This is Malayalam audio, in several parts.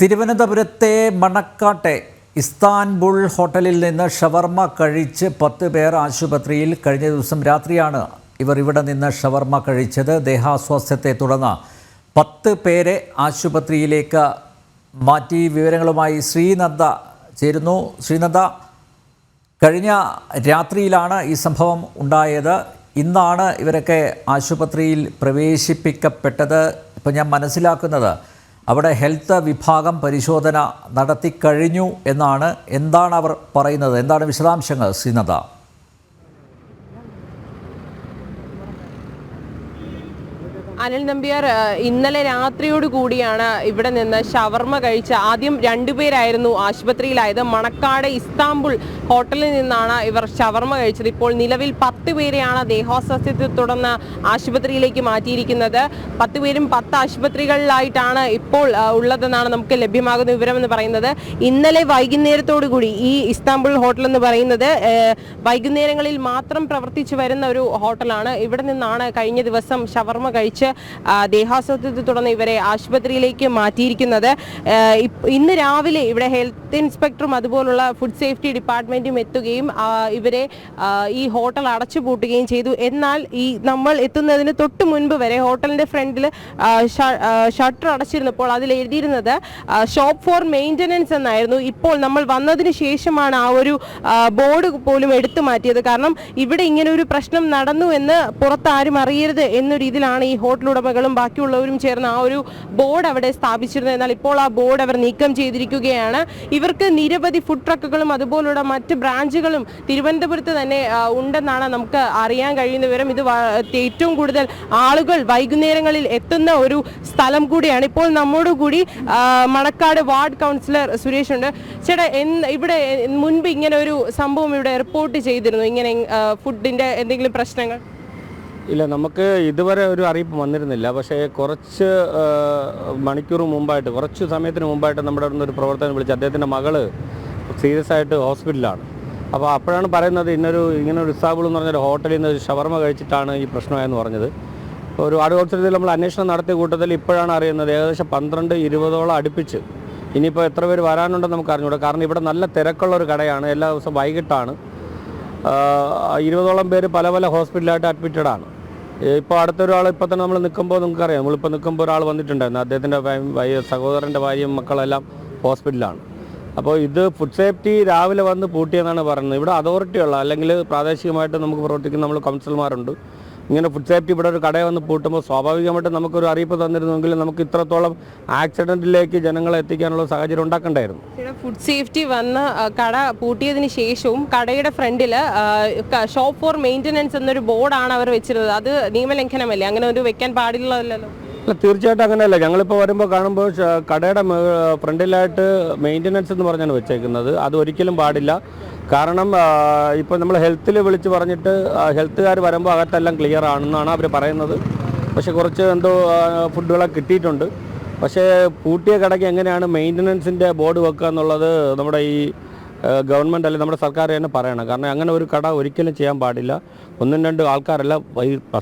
തിരുവനന്തപുരത്തെ മണക്കാട്ടെ ഇസ്താൻബുൾ ഹോട്ടലിൽ നിന്ന് ഷവർമ കഴിച്ച് 10 പേർ ആശുപത്രിയിൽ. കഴിഞ്ഞ ദിവസം രാത്രിയാണ് ഇവർ ഇവിടെ നിന്ന് ഷവർമ കഴിച്ചത്. ദേഹാസ്വാസ്ഥ്യത്തെ തുടർന്ന് 10 പേരെ ആശുപത്രിയിലേക്ക് മാറ്റി. വിവരങ്ങളുമായി ശ്രീനന്ദ ചേരുന്നു. ശ്രീനന്ദ, കഴിഞ്ഞ രാത്രിയിലാണ് ഈ സംഭവം ഉണ്ടായത്. ഇന്നാണ് ഇവരൊക്കെ ആശുപത്രിയിൽ പ്രവേശിപ്പിക്കപ്പെട്ടത്. ഇപ്പം ഞാൻ മനസ്സിലാക്കുന്നത് അവിടെ ഹെൽത്ത് വിഭാഗം പരിശോധന നടത്തിക്കഴിഞ്ഞു എന്നാണ്. എന്താണ് അവർ പറയുന്നത്? എന്താണ് വിശദാംശങ്ങൾ ശ്രീനന്ദ? അനിൽ നമ്പ്യാർ, ഇന്നലെ രാത്രിയോട് കൂടിയാണ് ഇവിടെ നിന്ന് ഷവർമ കഴിച്ച ആദ്യം 2 പേരായിരുന്നു ആശുപത്രിയിലായത്. മണക്കാട് ഇസ്താംബുൾ ഹോട്ടലിൽ നിന്നാണ് ഇവർ ഷവർമ കഴിച്ചത്. ഇപ്പോൾ നിലവിൽ 10 പേരെയാണ് ദേഹാസ്വാസ്ഥ്യത്തെ തുടർന്ന് ആശുപത്രിയിലേക്ക് മാറ്റിയിരിക്കുന്നത്. 10 പേരും 10 ആശുപത്രികളിലായിട്ടാണ് ഇപ്പോൾ ഉള്ളതെന്നാണ് നമുക്ക് ലഭ്യമാകുന്ന വിവരമെന്ന് പറയുന്നത്. ഇന്നലെ വൈകുന്നേരത്തോടു കൂടി ഈ ഇസ്താംബുൾ ഹോട്ടൽ എന്ന് പറയുന്നത് വൈകുന്നേരങ്ങളിൽ മാത്രം പ്രവർത്തിച്ചു വരുന്ന ഒരു ഹോട്ടലാണ്. ഇവിടെ നിന്നാണ് കഴിഞ്ഞ ദിവസം ഷവർമ കഴിച്ച് ദേഹാസ്വാസ്ഥ്യത്തെ തുടർന്ന് ഇവരെ ആശുപത്രിയിലേക്ക് മാറ്റിയിരിക്കുന്നത്. ഇന്ന് രാവിലെ ഇവിടെ ഹെൽത്ത് ഇൻസ്പെക്ടറും അതുപോലുള്ള ഫുഡ് സേഫ്റ്റി ഡിപ്പാർട്ട്മെന്റും എത്തുകയും ഇവരെ ഈ ഹോട്ടൽ അടച്ചുപൂട്ടുകയും ചെയ്തു. എന്നാൽ ഈ നമ്മൾ എത്തുന്നതിന് തൊട്ട് മുൻപ് വരെ ഹോട്ടലിന്റെ ഫ്രണ്ടിൽ ഷട്ടർ അടച്ചിരുന്നപ്പോൾ അതിൽ എഴുതിയിരുന്നത് ഷോപ്പ് ഫോർ മെയിൻ്റനൻസ് എന്നായിരുന്നു. ഇപ്പോൾ നമ്മൾ വന്നതിന് ശേഷമാണ് ആ ഒരു ബോർഡ് പോലും എടുത്തു മാറ്റിയത്. കാരണം ഇവിടെ ഇങ്ങനെ ഒരു പ്രശ്നം നടന്നു എന്ന് പുറത്താരും അറിയരുത് എന്ന രീതിയിലാണ് ഈ ഹോട്ടൽ ഉടമകളും ബാക്കിയുള്ളവരും ചേർന്ന് ആ ഒരു ബോർഡ് അവിടെ സ്ഥാപിച്ചിരുന്നത്. എന്നാൽ ഇപ്പോൾ ആ ബോർഡ് അവർ നീക്കം ചെയ്തിരിക്കുകയാണ്. ഇവർക്ക് നിരവധി ഫുഡ് ട്രക്കുകളും അതുപോലുള്ള മറ്റ് ബ്രാഞ്ചുകളും തിരുവനന്തപുരത്ത് തന്നെ ഉണ്ടെന്നാണ് നമുക്ക് അറിയാൻ കഴിയുന്ന വിവരം. ഇത് ഏറ്റവും കൂടുതൽ ആളുകൾ വൈകുന്നേരങ്ങളിൽ എത്തുന്ന ഒരു സ്ഥലം കൂടിയാണ്. ഇപ്പോൾ നമ്മോട് കൂടി മണക്കാട് വാർഡ് കൗൺസിലർ സുരേഷ് ഉണ്ട്. ചേട്ടാ, ഇവിടെ മുൻപ് ഇങ്ങനെ ഒരു സംഭവം ഇവിടെ റിപ്പോർട്ട് ചെയ്തിരുന്നു, ഇങ്ങനെ ഫുഡിന്റെ എന്തെങ്കിലും പ്രശ്നങ്ങൾ? ഇല്ല, നമുക്ക് ഇതുവരെ ഒരു അറിയിപ്പ് വന്നിരുന്നില്ല. പക്ഷേ കുറച്ച് മണിക്കൂർ മുമ്പായിട്ട്, കുറച്ച് സമയത്തിന് മുമ്പായിട്ട് നമ്മുടെ അവിടെ നിന്ന് ഒരു പ്രവർത്തനം വിളിച്ച് അദ്ദേഹത്തിൻ്റെ മകള് സീരിയസ് ആയിട്ട് ഹോസ്പിറ്റലിലാണ്. അപ്പോൾ അപ്പോഴാണ് പറയുന്നത് ഇങ്ങനെ ഒരു ഇസ്താംബുൾ എന്ന് പറഞ്ഞൊരു ഹോട്ടലിൽ നിന്ന് ഷവർമ കഴിച്ചിട്ടാണ് ഈ പ്രശ്നമായെന്ന് പറഞ്ഞത്. ഒരു വാർഡ് കൗൺസിലറിൽ നമ്മൾ അന്വേഷണം നടത്തിയ കൂട്ടത്തിൽ ഇപ്പോഴാണ് അറിയുന്നത് ഏകദേശം 12-20ഓളം അടുപ്പിച്ച്. ഇനിയിപ്പോൾ എത്ര പേര് വരാനുണ്ടെന്ന് നമുക്ക് അറിഞ്ഞൂടാ. കാരണം ഇവിടെ നല്ല തിരക്കുള്ള ഒരു കടയാണ്. എല്ലാ ദിവസവും വൈകിട്ടാണ്. 20ഓളം പേര് പല പല ഹോസ്പിറ്റലായിട്ട് അഡ്മിറ്റഡാണ്. ഇപ്പോൾ അടുത്തൊരാൾ ഇപ്പോൾ തന്നെ നമ്മൾ നിൽക്കുമ്പോൾ നിങ്ങൾക്കറിയാം, നമ്മളിപ്പോൾ നിൽക്കുമ്പോൾ ഒരാൾ വന്നിട്ടുണ്ടായിരുന്നു. അദ്ദേഹത്തിൻ്റെ സഹോദരൻ്റെ ഭാര്യയും മക്കളെല്ലാം ഹോസ്പിറ്റലാണ്. അപ്പോൾ ഇത് ഫുഡ് സേഫ്റ്റി രാവിലെ വന്ന് പൂട്ടിയെന്നാണ് പറയുന്നത്. ഇവിടെ അതോറിറ്റിയുള്ള അല്ലെങ്കിൽ പ്രാദേശികമായിട്ട് നമുക്ക് പ്രവർത്തിക്കുന്ന നമ്മൾ കൗൺസിലർമാരുണ്ട്. ഇങ്ങനെ ഫുഡ് സേഫ്റ്റി ഇവിടെ ഒരു കടയിൽ വന്ന് പൂട്ടുമ്പോൾ സ്വാഭാവികമായിട്ടും നമുക്കൊരു അറിയിപ്പ് തന്നിരുന്നെങ്കിൽ നമുക്ക് ഇത്രത്തോളം ആക്സിഡൻറ്റിലേക്ക് ജനങ്ങളെ എത്തിക്കാനുള്ള സാഹചര്യം ഉണ്ടാക്കണ്ടായിരുന്നു. ഫുഡ് സേഫ്റ്റി വന്ന് കട പൂട്ടിയതിന് ശേഷവും കടയുടെ ഫ്രണ്ടിൽ ഷോപ്പ് ഫോർ മെയിൻ്റനൻസ് എന്നൊരു ബോർഡാണ് അവർ വെച്ചിരുന്നത്. അത് നിയമലംഘനമല്ലേ? അങ്ങനെ ഒരു വെക്കാൻ പാടില്ലല്ലോ? അല്ല, തീർച്ചയായിട്ടും അങ്ങനെയല്ല. ഞങ്ങളിപ്പോൾ വരുമ്പോൾ കാണുമ്പോൾ കടയുടെ ഫ്രണ്ടിലായിട്ട് മെയിൻ്റനൻസ് എന്ന് പറഞ്ഞാണ് വെച്ചേക്കുന്നത്. അത് ഒരിക്കലും പാടില്ല. കാരണം ഇപ്പോൾ നമ്മൾ ഹെൽത്തിൽ വിളിച്ച് പറഞ്ഞിട്ട് ഹെൽത്തുകാർ വരുമ്പോൾ അകത്തെല്ലാം ക്ലിയർ ആണെന്നാണ് അവർ പറയുന്നത്. പക്ഷേ കുറച്ച് എന്തോ ഫുഡുകളൊക്കെ കിട്ടിയിട്ടുണ്ട്. പക്ഷേ പൂട്ടിയ കടയ്ക്ക് എങ്ങനെയാണ് മെയിൻ്റനൻസിൻ്റെ ബോർഡ് വെക്കുക എന്നുള്ളത് നമ്മുടെ ഈ ഗവൺമെൻറ് അല്ലെങ്കിൽ നമ്മുടെ സർക്കാർ തന്നെ പറയണം. കാരണം അങ്ങനെ ഒരു കട ഒരിക്കലും ചെയ്യാൻ പാടില്ല. 1-2 ആൾക്കാരല്ല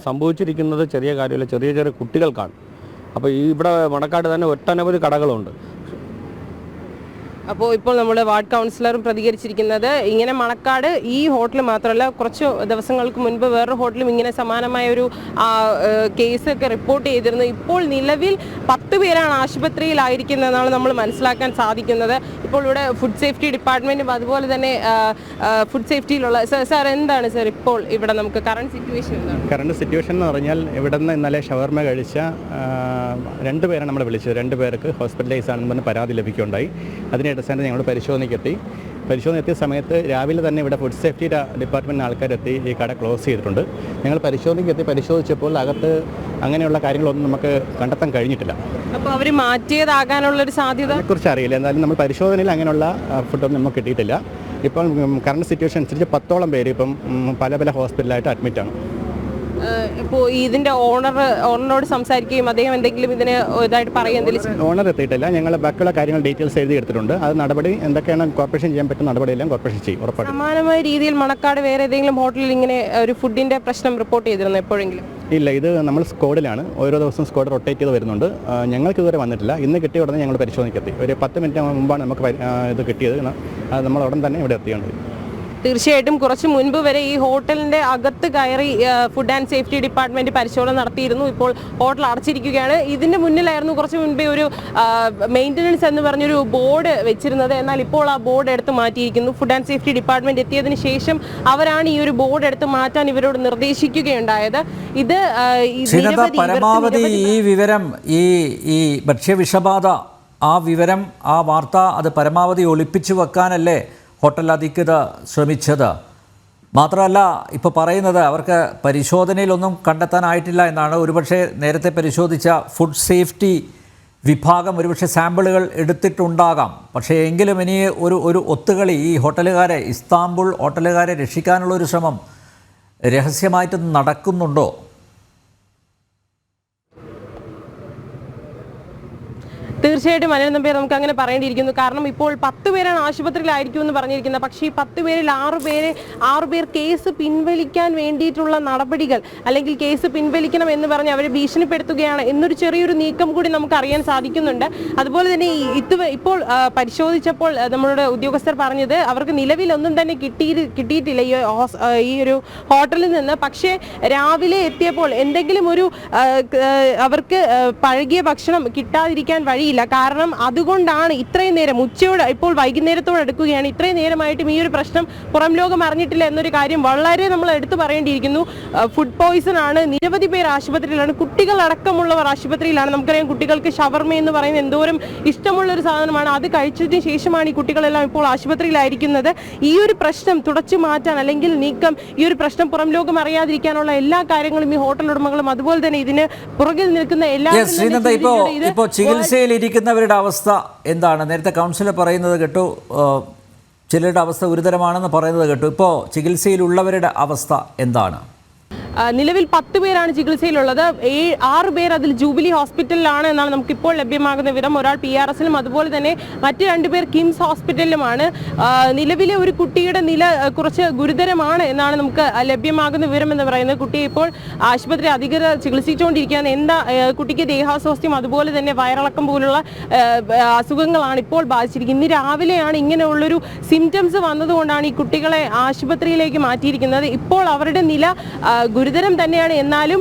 സംഭവിച്ചിരിക്കുന്നത്. ചെറിയ കാര്യമല്ല, ചെറിയ ചെറിയ കുട്ടികൾക്കാണ്. അപ്പോൾ ഇവിടെ മണക്കാട് തന്നെ ഒട്ടനവധി കടകളുണ്ട്. അപ്പോൾ ഇപ്പോൾ നമ്മുടെ വാർഡ് കൗൺസിലറും പ്രതികരിച്ചിരിക്കുന്നത് ഇങ്ങനെ മണക്കാട് ഈ ഹോട്ടൽ മാത്രമല്ല, കുറച്ച് ദിവസങ്ങൾക്ക് മുൻപ് വേറൊരു ഹോട്ടലും ഇങ്ങനെ സമാനമായ ഒരു കേസൊക്കെ റിപ്പോർട്ട് ചെയ്തിരുന്നു. ഇപ്പോൾ നിലവിൽ 10 പേരാണ് ആശുപത്രിയിലായിരിക്കുന്നതെന്നാണ് നമ്മൾ മനസ്സിലാക്കാൻ സാധിക്കുന്നത്. ഇപ്പോൾ ഇവിടെ ഫുഡ് സേഫ്റ്റി ഡിപ്പാർട്ട്മെൻറ്റും അതുപോലെ തന്നെ ഫുഡ് സേഫ്റ്റിയിലുള്ള സാർ, എന്താണ് സാർ ഇപ്പോൾ ഇവിടെ നമുക്ക് കറണ്ട് സിറ്റുവേഷൻ എന്താണ്? കറണ്ട് സിറ്റുവേഷൻ എന്ന് പറഞ്ഞാൽ ഇവിടെ നിന്ന് ഇന്നലെ ഷവർമ കഴിച്ച 2 പേരാണ് നമ്മൾ വിളിച്ചത്. 2 പേർക്ക് ഹോസ്പിറ്റലൈസ് ആണെന്ന് പറഞ്ഞ് പരാതി ലഭിക്കുകയുണ്ടായി. അതിന് അടിസ്ഥാനത്തിൽ ഞങ്ങൾ പരിശോധന എത്തിയ സമയത്ത് രാവിലെ തന്നെ ഇവിടെ ഫുഡ് സേഫ്റ്റി ഡിപ്പാർട്ട്മെൻറ്റ് ആൾക്കാരെത്തി ഈ കട ക്ലോസ് ചെയ്തിട്ടുണ്ട്. ഞങ്ങൾ പരിശോധിച്ചപ്പോൾ അകത്ത് അങ്ങനെയുള്ള കാര്യങ്ങളൊന്നും നമുക്ക് കണ്ടെത്താൻ കഴിഞ്ഞിട്ടില്ല. അപ്പോൾ അവർ മാറ്റിയതാകാനുള്ളൊരു സാധ്യത കുറിച്ച് അറിയില്ല. എന്നാലും നമ്മൾ പരിശോധനയിൽ അങ്ങനെയുള്ള ഫുഡൊന്നും നമുക്ക് കിട്ടിയിട്ടില്ല. ഇപ്പോൾ കറണ്ട് സിറ്റുവേഷൻ അനുസരിച്ച് 10ഓളം പേര് ഇപ്പം പല പല ഹോസ്പിറ്റലായിട്ട് അഡ്മിറ്റാണ്. ഇപ്പോൾ ഇതിൻ്റെ ഓണറിനോട് സംസാരിക്കുകയും അദ്ദേഹം എന്തെങ്കിലും ഇതിന് ഇതായിട്ട് പറയുക? ഓണർ എത്തിയിട്ടില്ല. ഞങ്ങൾ ബാക്കിയുള്ള കാര്യങ്ങൾ ഡീറ്റെയിൽസ് എഴുതി എടുത്തിട്ടുണ്ട്. അത് നടപടി എന്തൊക്കെയാണ് കോർപ്പറേഷൻ ചെയ്യാൻ പറ്റുന്ന നടപടിയെല്ലാം കോർപ്പറേഷൻ ചെയ്യും, ഉറപ്പായിട്ടും. സമാനമായ രീതിയിൽ മണക്കാട് വേറെ ഏതെങ്കിലും ഹോട്ടലിൽ ഇങ്ങനെ ഒരു ഫുഡിൻ്റെ പ്രശ്നം റിപ്പോർട്ട് ചെയ്തിരുന്നു എപ്പോഴെങ്കിലും? ഇല്ല, ഇത് നമ്മൾ സ്ക്വാഡിലാണ്. ഓരോ ദിവസവും സ്ക്വാഡ് റൊട്ടേറ്റ് ചെയ്ത് വരുന്നുണ്ട്. ഞങ്ങൾക്ക് ഇതുവരെ വന്നിട്ടില്ല. ഇന്ന് കിട്ടിയ ഉടനെ ഞങ്ങൾ പരിശോധനയ്ക്കെത്തി. ഒരു 10 മിനിറ്റ് മുമ്പാണ് നമുക്ക് ഇത് കിട്ടിയത്. നമ്മൾ ഉടൻ തന്നെ ഇവിടെ എത്തിയാണ്. തീർച്ചയായിട്ടും കുറച്ച് മുൻപ് വരെ ഈ ഹോട്ടലിന്റെ അകത്ത് കയറി ഫുഡ് ആൻഡ് സേഫ്റ്റി ഡിപ്പാർട്ട്മെന്റ് പരിശോധന നടത്തിയിരുന്നു. ഇപ്പോൾ ഹോട്ടൽ അടച്ചിരിക്കുകയാണ്. ഇതിന്റെ മുന്നിലായിരുന്നു കുറച്ച് മുൻപേ ഒരു മെയിൻ്റനൻസ് എന്ന് പറഞ്ഞൊരു ബോർഡ് വെച്ചിരുന്നത്. എന്നാൽ ഇപ്പോൾ ആ ബോർഡ് എടുത്ത് മാറ്റിയിരിക്കുന്നു. ഫുഡ് ആൻഡ് സേഫ്റ്റി ഡിപ്പാർട്ട്മെന്റ് എത്തിയതിനു ശേഷം അവരാണ് ഈ ഒരു ബോർഡ് എടുത്ത് മാറ്റാൻ ഇവരോട് നിർദ്ദേശിക്കുകയുണ്ടായത്. ഇത് പരമാവധി ഈ വിവരം ഈ ഭക്ഷ്യവിഷബാധ ആ വിവരം ആ വാർത്ത അത് പരമാവധി ഒളിപ്പിച്ചു വെക്കാനല്ലേ ഹോട്ടൽ അധികൃതർ ശ്രമിച്ചത്? മാത്രമല്ല ഇപ്പോൾ പറയുന്നത് അവർക്ക് പരിശോധനയിലൊന്നും കണ്ടെത്താനായിട്ടില്ല എന്നാണ്. ഒരുപക്ഷെ നേരത്തെ പരിശോധിച്ച ഫുഡ് സേഫ്റ്റി വിഭാഗം ഒരുപക്ഷെ സാമ്പിളുകൾ എടുത്തിട്ടുണ്ടാകാം. പക്ഷേ എങ്കിലും ഇനി ഒരു ഒത്തുകളി ഈ ഇസ്താംബുൾ ഹോട്ടലുകാരെ രക്ഷിക്കാനുള്ളൊരു ശ്രമം രഹസ്യമായിട്ട് നടക്കുന്നുണ്ടോ? തീർച്ചയായിട്ടും അനിൽ നമ്പ്യാർ, നമുക്ക് അങ്ങനെ പറയേണ്ടിയിരിക്കുന്നു. കാരണം ഇപ്പോൾ 10 പേരാണ് ആശുപത്രിയിലായിരിക്കും എന്ന് പറഞ്ഞിരിക്കുന്നത്. പക്ഷേ ഈ 10 പേരിൽ 6 പേർ കേസ് പിൻവലിക്കാൻ വേണ്ടിയിട്ടുള്ള നടപടികൾ, അല്ലെങ്കിൽ കേസ് പിൻവലിക്കണം എന്ന് പറഞ്ഞ് അവരെ ഭീഷണിപ്പെടുത്തുകയാണ് എന്നൊരു ചെറിയൊരു നീക്കം കൂടി നമുക്ക് അറിയാൻ സാധിക്കുന്നുണ്ട്. അതുപോലെ തന്നെ ഇപ്പോൾ പരിശോധിച്ചപ്പോൾ നമ്മളുടെ ഉദ്യോഗസ്ഥർ പറഞ്ഞത് അവർക്ക് നിലവിലൊന്നും തന്നെ കിട്ടിയിട്ടില്ല ഈ ഒരു ഹോട്ടലിൽ നിന്ന്. പക്ഷേ രാവിലെ എത്തിയപ്പോൾ എന്തെങ്കിലും ഒരു അവർക്ക് പഴകിയ ഭക്ഷണം കിട്ടാതിരിക്കാൻ വഴി. കാരണം അതുകൊണ്ടാണ് ഇത്രയും നേരം ഇപ്പോൾ വൈകുന്നേരത്തോട് അടുക്കുകയാണ്. ഇത്രയും നേരമായിട്ടും ഈ ഒരു പ്രശ്നം പുറം ലോകം അറിഞ്ഞിട്ടില്ല എന്നൊരു കാര്യം വളരെ നമ്മൾ എടുത്തു പറയേണ്ടിയിരിക്കുന്നു. ഫുഡ് പോയിസൺ ആണ്. നിരവധി പേർ ആശുപത്രിയിലാണ്. കുട്ടികളടക്കമുള്ളവർ ആശുപത്രിയിലാണ്. നമുക്കറിയാം കുട്ടികൾക്ക് ഷവർമ എന്ന് പറയുന്ന എന്തോരം ഇഷ്ടമുള്ള ഒരു സാധനമാണ്. അത് കഴിച്ചതിന് ശേഷമാണ് ഈ കുട്ടികളെല്ലാം ഇപ്പോൾ ആശുപത്രിയിലായിരിക്കുന്നത്. ഈ ഒരു പ്രശ്നം തുടച്ചു മാറ്റാൻ അല്ലെങ്കിൽ ഈ ഒരു പ്രശ്നം പുറം ലോകം അറിയാതിരിക്കാനുള്ള എല്ലാ കാര്യങ്ങളും ഈ ഹോട്ടൽ ഉടമകളും അതുപോലെ തന്നെ ഇതിന് പുറകിൽ നിൽക്കുന്ന എല്ലാവരും ഇരിക്കുന്നവരുടെ അവസ്ഥ എന്താണ്? നേരത്തെ കൗൺസിലർ പറയുന്നത് കേട്ടു, ചിലരുടെ അവസ്ഥ ഗുരുതരമാണെന്ന് പറയുന്നത് കേട്ടു. ഇപ്പോൾ ചികിത്സയിലുള്ളവരുടെ അവസ്ഥ എന്താണ്? നിലവിൽ 10 പേരാണ് ചികിത്സയിലുള്ളത്. 6 പേർ അതിൽ ജൂബിലി ഹോസ്പിറ്റലിലാണ് എന്നാണ് നമുക്കിപ്പോൾ ലഭ്യമാകുന്ന വിവരം. ഒരാൾ PRSലും അതുപോലെ തന്നെ മറ്റ് 2 പേർ കിംസ് ഹോസ്പിറ്റലിലുമാണ്. നിലവിലെ ഒരു കുട്ടിയുടെ നില കുറച്ച് ഗുരുതരമാണ് എന്നാണ് നമുക്ക് ലഭ്യമാകുന്ന വിവരം എന്ന് പറയുന്നത്. കുട്ടിയെ ഇപ്പോൾ ആശുപത്രി അധികൃതർ ചികിത്സിച്ചുകൊണ്ടിരിക്കുകയാണ്. കുട്ടിക്ക് ദേഹാസ്വാസ്ഥ്യം അതുപോലെ തന്നെ വയറിളക്കം പോലുള്ള അസുഖങ്ങളാണ് ഇപ്പോൾ ബാധിച്ചിരിക്കുന്നത്. ഇന്ന് രാവിലെയാണ് ഇങ്ങനെയുള്ളൊരു സിംറ്റംസ് വന്നതുകൊണ്ടാണ് ഈ കുട്ടികളെ ആശുപത്രിയിലേക്ക് മാറ്റിയിരിക്കുന്നത്. ഇപ്പോൾ അവരുടെ നില ഗുരുതരം തന്നെയാണ്. എന്നാലും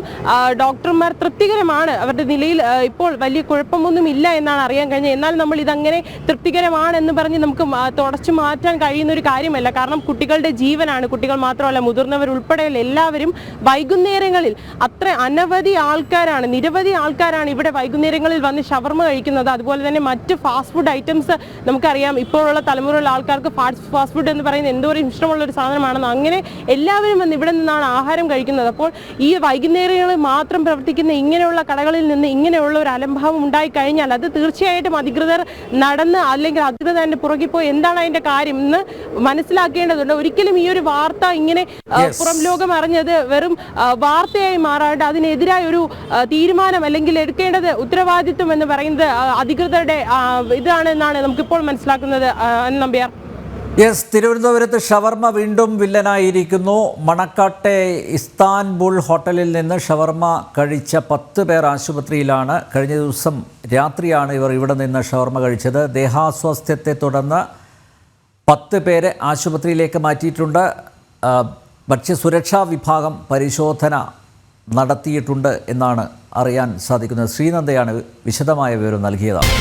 ഡോക്ടർമാർ തൃപ്തികരമാണ്. അവരുടെ നിലയിൽ ഇപ്പോൾ വലിയ കുഴപ്പമൊന്നും ഇല്ല എന്നാണ് അറിയാൻ കഴിഞ്ഞത്. എന്നാൽ നമ്മൾ ഇതങ്ങനെ തൃപ്തികരമാണെന്ന് പറഞ്ഞ് നമുക്ക് തുടച്ചു മാറ്റാൻ കഴിയുന്ന ഒരു കാര്യമല്ല. കാരണം കുട്ടികളുടെ ജീവനാണ്. കുട്ടികൾ മാത്രമല്ല, മുതിർന്നവരുൾപ്പെടെയുള്ള എല്ലാവരും വൈകുന്നേരങ്ങളിൽ നിരവധി ആൾക്കാരാണ് ഇവിടെ വൈകുന്നേരങ്ങളിൽ വന്ന് ഷവർമ കഴിക്കുന്നത്. അതുപോലെ തന്നെ മറ്റ് ഫാസ്റ്റ് ഫുഡ് ഐറ്റംസ് നമുക്കറിയാം. ഇപ്പോഴുള്ള തലമുറയിലുള്ള ആൾക്കാർക്ക് ഫാസ്റ്റ് ഫുഡ് എന്ന് പറയുന്നത് എന്തോരം ഇഷ്ടമുള്ള ഒരു സാധനമാണെന്ന്. അങ്ങനെ എല്ലാവരും വന്ന് ഇവിടെ നിന്നാണ് ആഹാരം കഴിക്കുന്നത്. അപ്പോൾ ഈ വൈകുന്നേരങ്ങളിൽ മാത്രം പ്രവർത്തിക്കുന്ന ഇങ്ങനെയുള്ള കടകളിൽ നിന്ന് ഇങ്ങനെയുള്ള ഒരു അലംഭാവം ഉണ്ടായി കഴിഞ്ഞാൽ അത് തീർച്ചയായിട്ടും അധികൃതർ അല്ലെങ്കിൽ അധികൃതരുടെ പുറകിൽ പോയി എന്താണ് അതിന്റെ കാര്യം എന്ന് മനസ്സിലാക്കേണ്ടതുണ്ട്. ഒരിക്കലും ഈ ഒരു വാർത്ത ഇങ്ങനെ പുറം ലോകം അറിഞ്ഞത് വെറും വാർത്തയായി മാറാണ്ട് അതിനെതിരായ ഒരു തീരുമാനം അല്ലെങ്കിൽ എടുക്കേണ്ടത് ഉത്തരവാദിത്വം എന്ന് പറയുന്നത് അധികൃതരുടെ ഇതാണ് എന്നാണ് നമുക്കിപ്പോൾ മനസ്സിലാക്കുന്നത്. നമ്പ്യാർ. തിരുവനന്തപുരത്ത് ഷവർമ വീണ്ടും വില്ലനായിരിക്കുന്നു. മണക്കാട്ടെ ഇസ്താൻബുൾ ഹോട്ടലിൽ നിന്ന് ഷവർമ കഴിച്ച 10 പേർ ആശുപത്രിയിലാണ്. കഴിഞ്ഞ ദിവസം രാത്രിയാണ് ഇവർ ഇവിടെ നിന്ന് ഷവർമ കഴിച്ചത്. ദേഹാസ്വാസ്ഥ്യത്തെ തുടർന്ന് 10 പേരെ ആശുപത്രിയിലേക്ക് മാറ്റിയിട്ടുണ്ട്. ഭക്ഷ്യസുരക്ഷാ വിഭാഗം പരിശോധന നടത്തിയിട്ടുണ്ട് എന്നാണ് അറിയാൻ സാധിക്കുന്നത്. ശ്രീനന്ദയാണ് വിശദമായ വിവരം നൽകിയതാണ്.